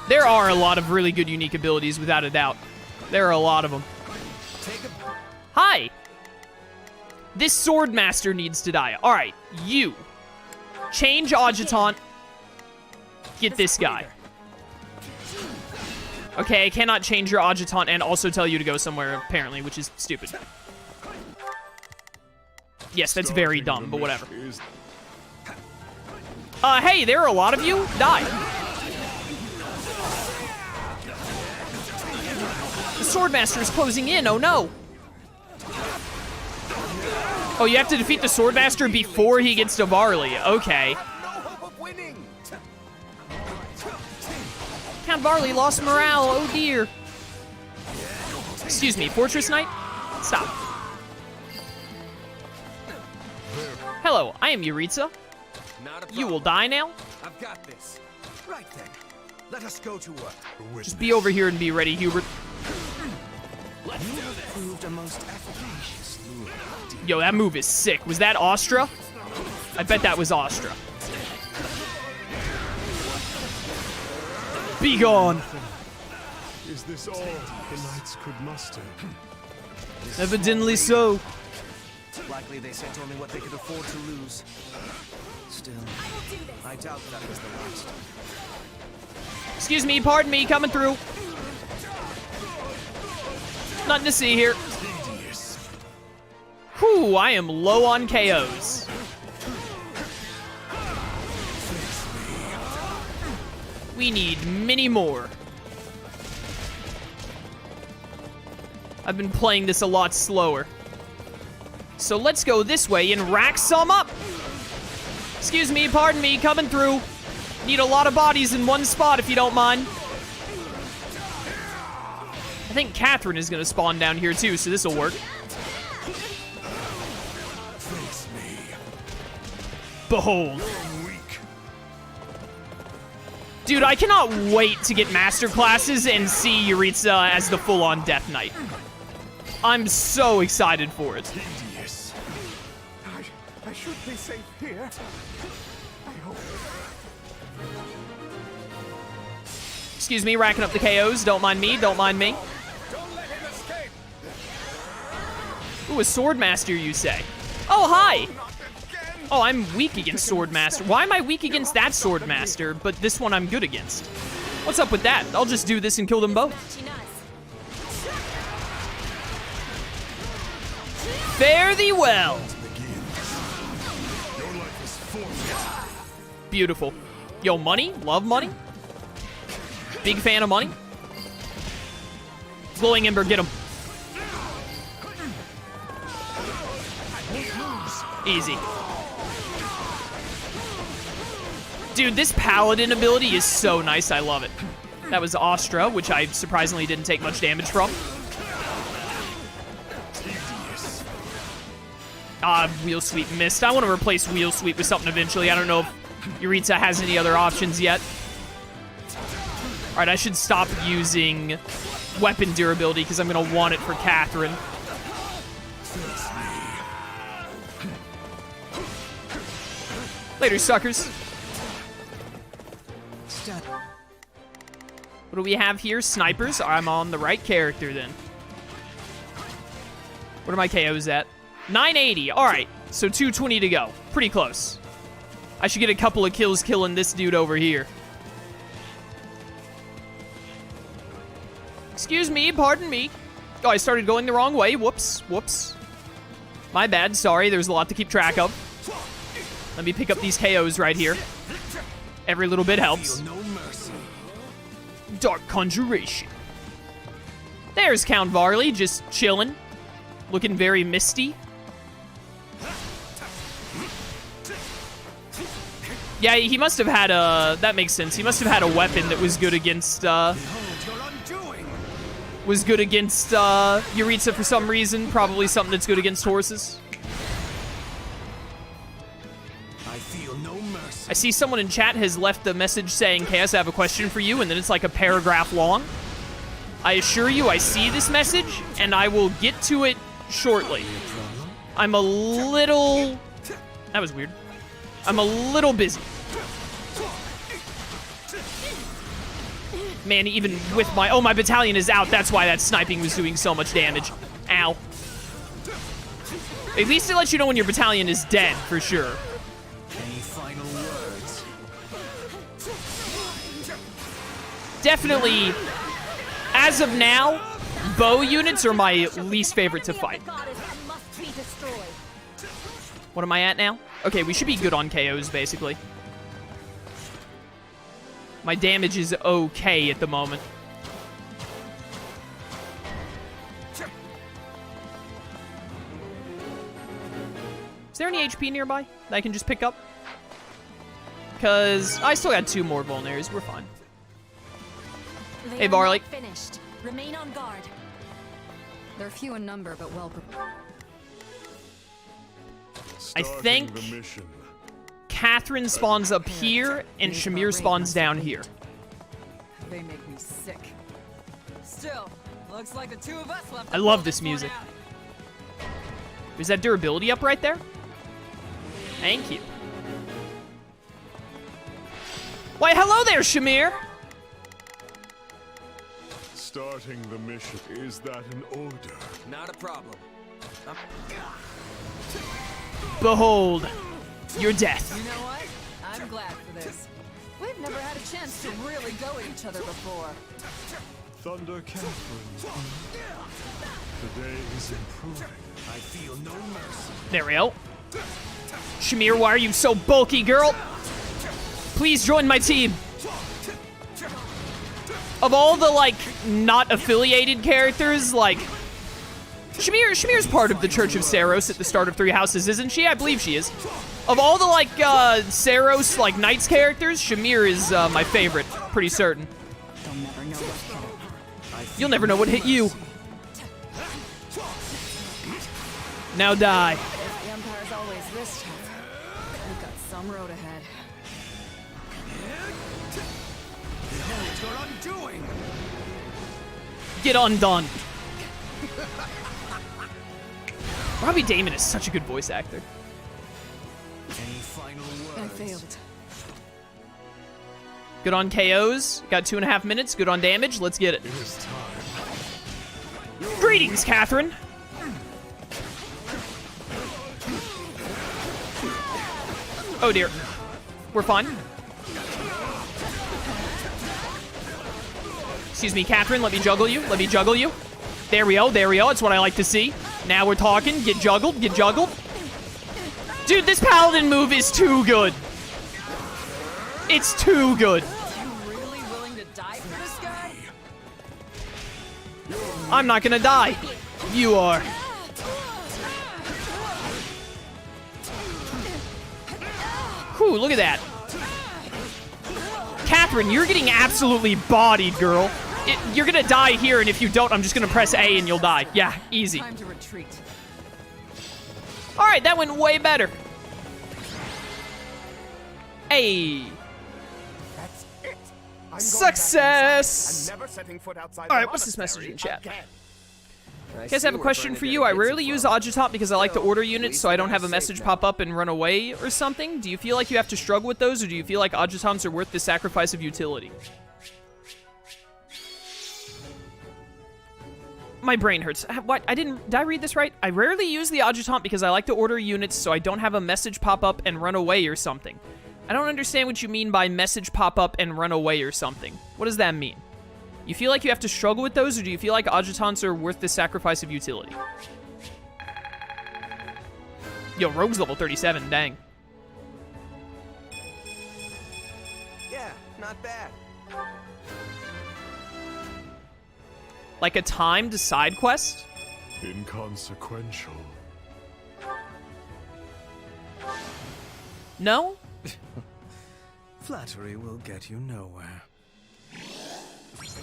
There are a lot of really good unique abilities, without a doubt. There are a lot of them. Hi! This sword master needs to die. Alright, you. Change adjutant. Get this guy. Okay, I cannot change your adjutant and also tell you to go somewhere, apparently, which is stupid. Yes, that's very dumb, but whatever. Hey, there are a lot of you. Die. The Swordmaster is closing in. Oh, no. Oh, you have to defeat the Swordmaster before he gets to Varley. Okay. Count Varley lost morale. Oh, dear. Excuse me, Fortress Knight? Stop. Hello, I am Jeritza. You will die now? I've got this. Right then. Let us go to work. Just be over here and be ready, Hubert. Let's do this. Proved a most efficacious lure. Yo, that move is sick. Was that Astra? I bet that was Astra. Be gone. Is this all the knights could muster? Evidently so. Likely they sent only what they could afford to lose. Still, I doubt that was the last. Excuse me, pardon me, coming through. Nothing to see here. Whew, I am low on KOs. We need many more. I've been playing this a lot slower. So let's go this way and rack some up. Excuse me, pardon me, coming through. Need a lot of bodies in one spot if you don't mind. I think Catherine is going to spawn down here too, so this will work. Behold. Dude, I cannot wait to get master classes and see Jeritza as the full-on Death Knight. I'm so excited for it. I should be safe here. I hope. Excuse me, racking up the KOs. Don't mind me, don't mind me. Don't let him escape. Ooh, a Swordmaster, you say? Oh, hi! Oh, I'm weak against Swordmaster. Why am I weak against that Swordmaster, but this one I'm good against? What's up with that? I'll just do this and kill them both. Fare thee well. Beautiful. Yo, money? Love money. Big fan of money. Glowing Ember, get him. Easy. Dude, this Paladin ability is so nice. I love it. That was Astra, which I surprisingly didn't take much damage from. Wheel Sweep missed. I want to replace Wheel Sweep with something eventually. I don't know if Jeritza has any other options yet. Alright, I should stop using weapon durability because I'm going to want it for Catherine. Later, suckers. What do we have here? Snipers. I'm on the right character then. What are my KOs at? 980. Alright, so 220 to go. Pretty close. I should get a couple of kills killing this dude over here. Excuse me, pardon me. Oh, I started going the wrong way. Whoops, whoops. My bad, sorry. There's a lot to keep track of. Let me pick up these KOs right here. Every little bit helps. Dark Conjuration. There's Count Varley, just chilling. Looking very misty. Yeah, he must have had a... That makes sense. He must have had a weapon that was good against, Jeritza for some reason. Probably something that's good against horses. I feel no mercy. I see someone in chat has left a message saying, Chaos, I have a question for you, and then it's like a paragraph long. I assure you, I see this message, and I will get to it shortly. I'm a little... That was weird. I'm a little busy. Man, even with my... Oh, my battalion is out. That's why that sniping was doing so much damage. Ow. At least it lets you know when your battalion is dead, for sure. Any final words? Definitely, as of now, bow units are my least favorite to fight. What am I at now? Okay, we should be good on KOs, basically. My damage is okay at the moment. Is there any HP nearby that I can just pick up? Because I still got 2 more vulners. We're fine. Hey, Barley. Finished. Remain on guard. They're few in number, but well prepared. I think Catherine spawns up here, and Shamir spawns down here. They make me sick. Still, looks like the 2 of us left. I love this music. Is that durability up right there? Thank you. Why, hello there, Shamir. Starting the mission. Is that an order? Not a problem. Behold, your death. You know what? I'm glad for this. We've never had a chance to really go at each other before. Thunder Catherine. The day is improving. I feel no mercy. There we go. Shamir, why are you so bulky, girl? Please join my team. Of all the, like, not affiliated characters, like... Shamir's part of the Church of Saros at the start of 3 Houses, isn't she? I believe she is. Of all the, like, Saros, like, Knights characters, Shamir is, my favorite. Pretty certain. You'll never know what hit you. Now die. If the Empire's always this tough, we've got some road ahead. Behold your undoing! Get undone. Robbie Damon is such a good voice actor. Any final words? I failed. Good on KOs. Got 2.5 minutes. Good on damage. Let's get it. It is time. Greetings, Catherine. Oh dear. We're fine. Excuse me, Catherine. Let me juggle you. Let me juggle you. There we go. There we go. That's what I like to see. Now we're talking. Get juggled. Get juggled. Dude, this paladin move is too good. It's too good. You really willing to die for this guy? I'm not gonna die. You are. Whew, look at that. Catherine, you're getting absolutely bodied, girl. You're gonna die here, and if you don't, I'm just gonna press A and you'll die. Yeah, easy. Time to retreat. All right, that went way better. Hey. That's it. I'm Success. never setting foot outside. All right, what's this message in chat? Guys, I have a question for you. I rarely use Adjutant because I like to order units so I don't have a message pop up and run away or something. Do you feel like you have to struggle with those, or do you feel like Adjutants are worth the sacrifice of utility? My brain hurts. What? Did I read this right? I rarely use the Adjutant because I like to order units so I don't have a message pop up and run away or something. I don't understand what you mean by message pop up and run away or something. What does that mean? You feel like you have to struggle with those, or do you feel like Adjutants are worth the sacrifice of utility? Yo, Rogue's level 37, dang. Yeah, not bad. Like a timed side quest? Inconsequential. No? Flattery will get you nowhere.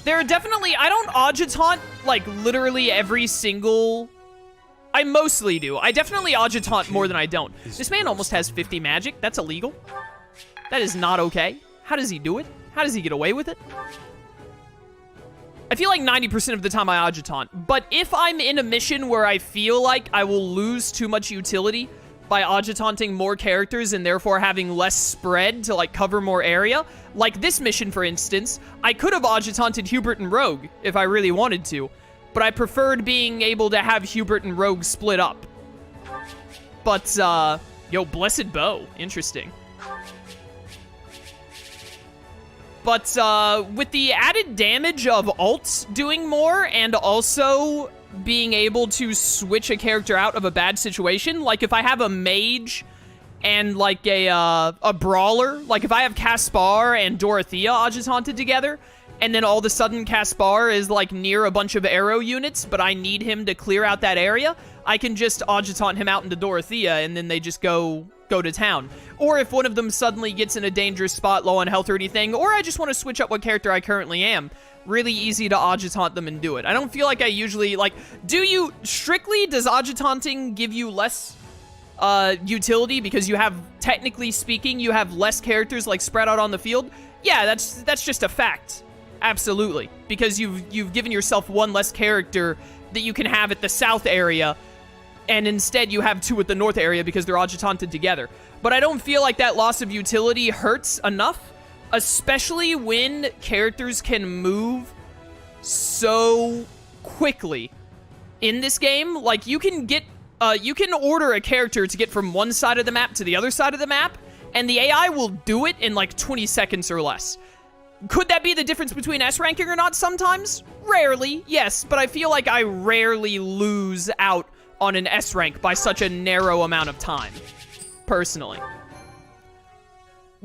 There are definitely, I don't Adjutant, like, literally every single... I mostly do. I definitely Adjutant more than I don't. This man almost has 50 magic. That's illegal. That is not okay. How does he do it? How does he get away with it? I feel like 90% of the time I Adjutant, but if I'm in a mission where I feel like I will lose too much utility, by adjutanting more characters and therefore having less spread to, like, cover more area. Like this mission, for instance, I could have adjutanted Hubert and Rogue if I really wanted to, but I preferred being able to have Hubert and Rogue split up. But, yo, Blessed Bow. Interesting. But, with the added damage of ults doing more and also being able to switch a character out of a bad situation, like if I have a mage and like a brawler, like if I have Caspar and Dorothea adjutanted together, and then all of a sudden Caspar is like near a bunch of arrow units, but I need him to clear out that area, I can just adjutant him out into Dorothea, and then they just go to town. Or if one of them suddenly gets in a dangerous spot, low on health or anything, or I just want to switch up what character I currently am, really easy to adjutant them and do it. I don't feel like I usually, like, does adjutanting give you less utility because you have, technically speaking, you have less characters, like, spread out on the field? Yeah, that's just a fact. Absolutely. Because you've given yourself one less character that you can have at the south area, and instead you have two at the north area because they're adjutanted together. But I don't feel like that loss of utility hurts enough, especially when characters can move so quickly in this game. Like, you can order a character to get from one side of the map to the other side of the map, and the AI will do it in like 20 seconds or less. Could that be the difference between S ranking or not sometimes? Rarely, yes, but I feel like I rarely lose out on an S rank by such a narrow amount of time, personally.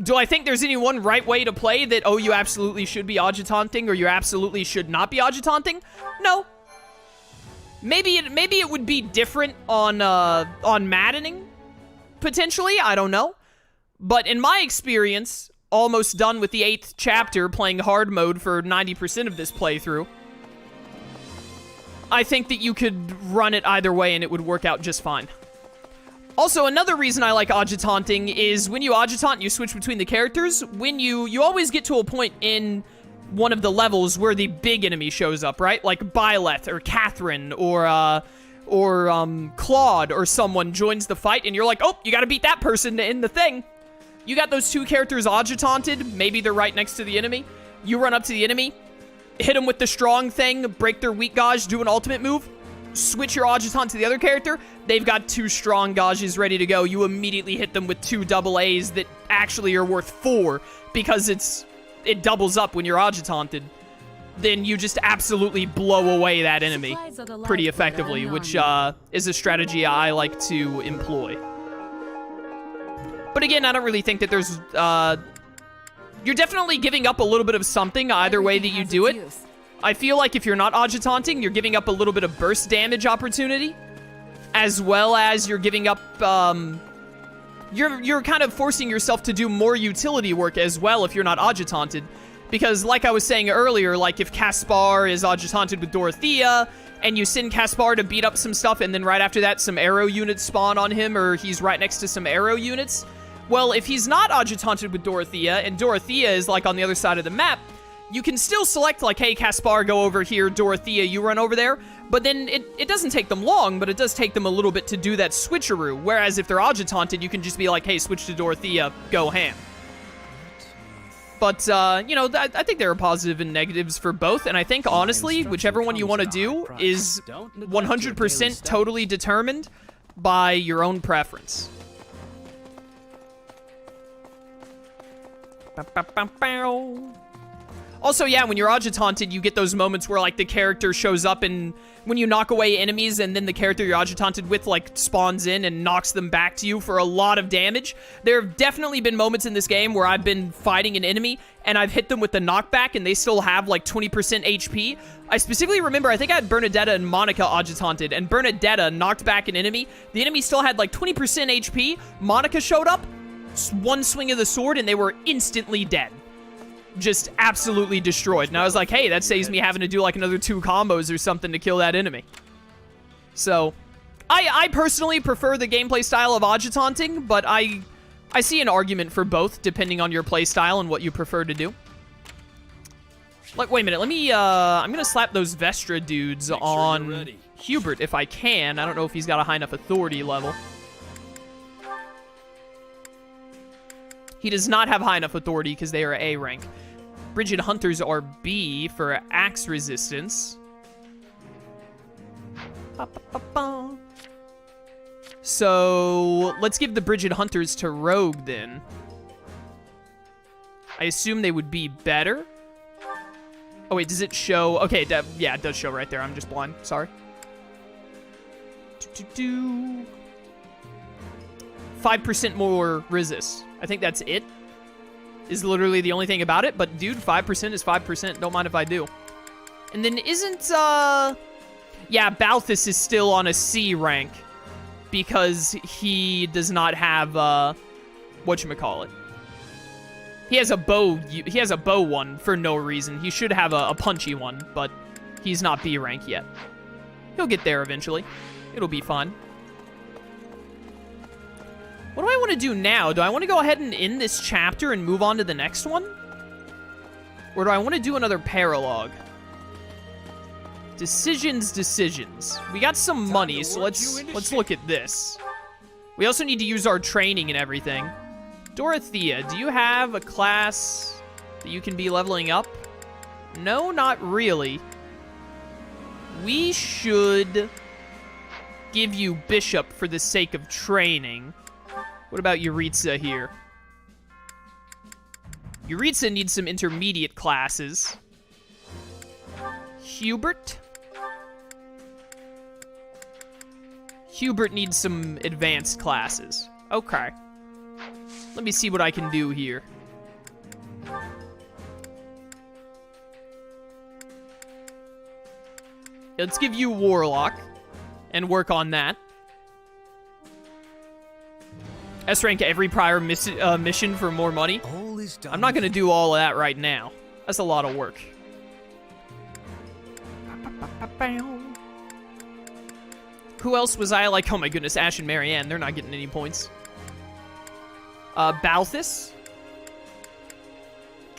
Do I think there's any one right way to play that, oh, you absolutely should be adjutanting or you absolutely should not be adjutanting? No. Maybe it would be different on Maddening, potentially, I don't know. But in my experience, almost done with the 8th chapter, playing hard mode for 90% of this playthrough, I think that you could run it either way and it would work out just fine. Also, another reason I like adjutanting is when you adjutant and you switch between the characters, when you always get to a point in one of the levels where the big enemy shows up, right? Like Byleth or Catherine or Claude or someone joins the fight and you're like, oh, you gotta beat that person to end the thing. You got those two characters adjutanted, maybe they're right next to the enemy. You run up to the enemy, hit them with the strong thing, break their weak gauge, do an ultimate move, switch your adjutant to the other character, they've got 2 strong gauges ready to go. You immediately hit them with 2 double A's that actually are worth 4 because it doubles up when you're adjutanted. Then you just absolutely blow away that enemy pretty effectively, which is a strategy I like to employ. But again, I don't really think that there's, you're definitely giving up a little bit of something either way that you do it. I feel like if you're not adjutanting, you're giving up a little bit of burst damage opportunity, as well as you're giving up, you're kind of forcing yourself to do more utility work as well if you're not adjutanted. Because like I was saying earlier, like if Caspar is adjutanted with Dorothea, and you send Caspar to beat up some stuff, and then right after that some arrow units spawn on him, or he's right next to some arrow units, well, if he's not adjutanted with Dorothea, and Dorothea is, like, on the other side of the map, you can still select, like, hey, Caspar, go over here, Dorothea, you run over there, but then it doesn't take them long, but it does take them a little bit to do that switcheroo, whereas if they're adjutanted, you can just be like, hey, switch to Dorothea, go ham. But, you know, I think there are positives and negatives for both, and I think, honestly, whichever one you want to do is 100% totally determined by your own preference. Also, yeah, when you're adjutanted, you get those moments where, like, the character shows up and when you knock away enemies and then the character you're adjutanted with, like, spawns in and knocks them back to you for a lot of damage. There have definitely been moments in this game where I've been fighting an enemy and I've hit them with the knockback and they still have, like, 20% HP. I specifically remember, I think I had Bernadetta and Monica adjutanted, and Bernadetta knocked back an enemy. The enemy still had, like, 20% HP. Monica showed up, one swing of the sword, and they were instantly dead. Just absolutely destroyed. And I was like, hey, that saves me having to do like another 2 combos or something to kill that enemy. So, I personally prefer the gameplay style of adjutanting, but I see an argument for both depending on your play style and what you prefer to do. Like, wait a minute, let me, I'm gonna slap those Vestra dudes on Hubert if I can. I don't know if he's got a high enough authority level. He does not have high enough authority because they are A rank. Brigid Hunters are B for axe resistance. So let's give the Brigid Hunters to Rogue then. I assume they would be better. Oh wait, does it show? Okay, yeah, it does show right there. I'm just blind. Sorry. 5% more resist. I think that's it. Is literally the only thing about it. But dude, 5% is 5%. Don't mind if I do. And then isn't yeah, Balthus is still on a C rank because he does not have whatchamacallit. He has a bow. He has a bow one for no reason. He should have a punchy one, but he's not B rank yet. He'll get there eventually. It'll be fun. What do I want to do now? Do I want to go ahead and end this chapter and move on to the next one? Or do I want to do another paralogue? Decisions. We got some money, so let's look at this. We also need to use our training and everything. Dorothea, do you have a class that you can be leveling up? No, not really. We should give you Bishop for the sake of training. What about Jeritza here? Jeritza needs some intermediate classes. Hubert needs some advanced classes. Okay. Let me see what I can do here. Let's give you Warlock and work on that. S-rank every prior mission for more money. I'm not going to do all of that right now. That's a lot of work. Who else was I like? Oh my goodness, Ash and Marianne. They're not getting any points. Balthus.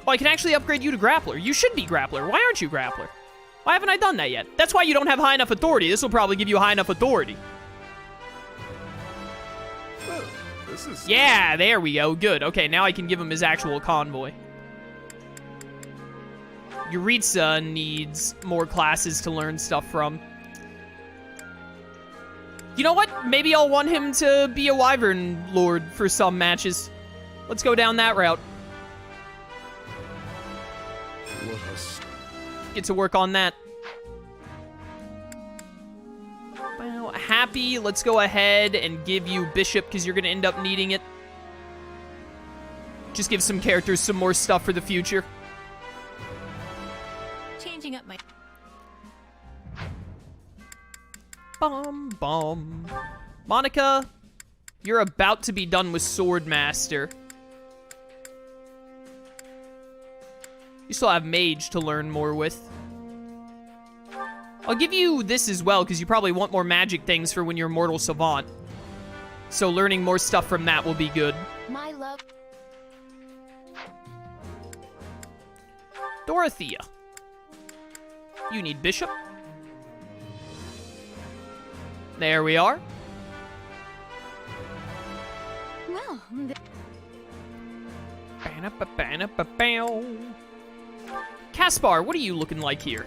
Oh, I can actually upgrade you to Grappler. You should be Grappler. Why aren't you Grappler? Why haven't I done that yet? That's why you don't have high enough authority. This will probably give you high enough authority. Yeah, there we go. Good. Okay, now I can give him his actual convoy. Jeritza needs more classes to learn stuff from. You know what? Maybe I'll want him to be a Wyvern Lord for some matches. Let's go down that route. Get to work on that. Well, Happy, let's go ahead and give you Bishop because you're going to end up needing it. Just give some characters some more stuff for the future. Changing up my... Bum. Monica, you're about to be done with Swordmaster. You still have Mage to learn more with. I'll give you this as well, because you probably want more magic things for when you're Mortal Savant. So learning more stuff from that will be good. My love. Dorothea. You need Bishop. There we are. Well, Caspar, what are you looking like here?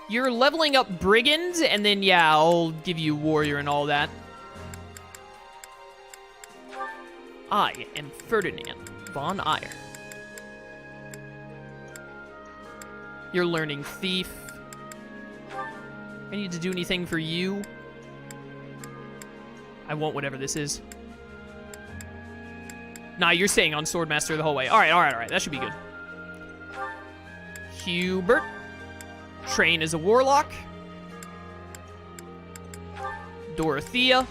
You're leveling up Brigand, and then, yeah, I'll give you Warrior and all that. I am Ferdinand von Eyre. You're learning Thief. I need to do anything for you. I want whatever this is. Nah, you're staying on Swordmaster the whole way. All right. That should be good. Hubert. Train as a Warlock. Dorothea.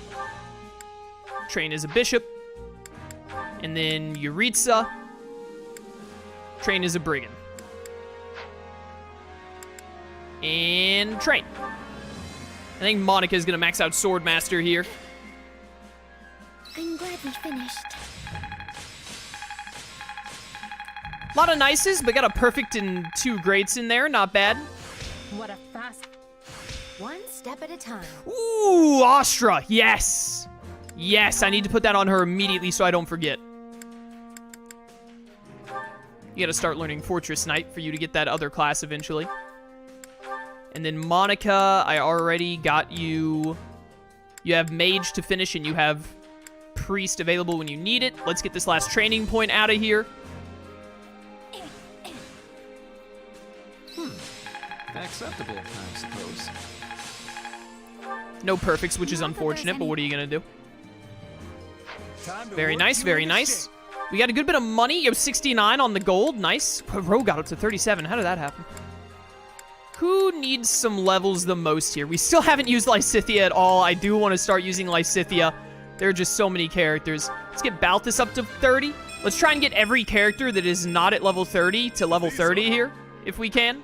Train as a Bishop. And then Jeritza. Train as a Brigand. And train. I think Monica is going to max out Swordmaster here. I'm glad we finished. A lot of nices, but got a perfect and 2 greats in there. Not bad. What a fast... One step at a time. Ooh, Astra. Yes. Yes, I need to put that on her immediately so I don't forget. You gotta start learning Fortress Knight for you to get that other class eventually. And then Monica, I already got you. You have Mage to finish, and you have Priest available when you need it. Let's get this last training point out of here. Acceptable, I suppose. No perfects, which is unfortunate, but what are you gonna do? Very nice, very nice. We got a good bit of money. Yo, 69 on the gold. Nice. Rogue got up to 37. How did that happen? Who needs some levels the most here? We still haven't used Lysithea at all. I do want to start using Lysithea. There are just so many characters. Let's get Balthus up to 30. Let's try and get every character that is not at level 30 to level 30 here, if we can.